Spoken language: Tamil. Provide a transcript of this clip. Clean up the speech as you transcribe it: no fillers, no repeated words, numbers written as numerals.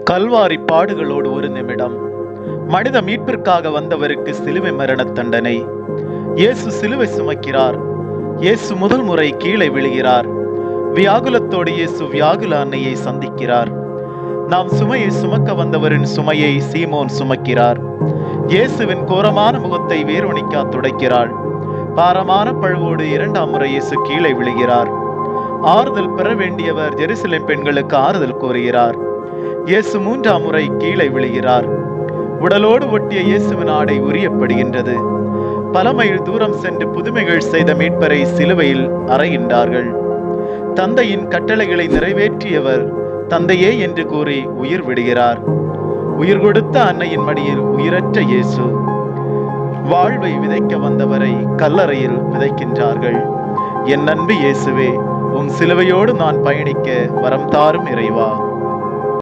கல்வாரி பாடுகளோடு ஒரு நிமிடம். மனித மீட்பிற்காக வந்தவருக்கு சிலுவை மரண தண்டனை. இயேசு சிலுவை சுமக்கிறார். இயேசு முதல் முறை கீழே விழுகிறார். வியாகுலத்தோடு இயேசு வியாகுல அன்னையை சந்திக்கிறார். நாம் சுமையை சுமக்க வந்தவரின் சுமையை சீமோன் சுமக்கிறார். இயேசுவின் கோரமான முகத்தை வேரோனிக்கா துடைக்கிறாள். பாரமான பழுவோடு இரண்டாம் முறை இயேசு கீழே விழுகிறார். ஆறுதல் பெற வேண்டியவர் ஜெருசலேம் பெண்களுக்கு ஆறுதல் கூறுகிறார். இயேசு மூன்றாம் முறை கீழே விழுகிறார். உடலோடு ஒட்டிய இயேசுவின் ஆடை உரியப்படுகின்றது. பல மைல் தூரம் சென்று புதுமைகள் செய்த மீட்பரை சிலுவையில் அறைகின்றார்கள். தந்தையின் கட்டளைகளை நிறைவேற்றியவர் தந்தையே என்று கூறி உயிர் விடுகிறார். உயிர் கொடுத்த அன்னையின் மடியில் உயிரற்ற இயேசு. வாழ்வை விதைக்க வந்தவரை கல்லறையில் விதைக்கின்றார்கள். என் அன்பு இயேசுவே, உம் சிலுவையோடு நான் பயணிக்க வரம் தாரும் இறைவா.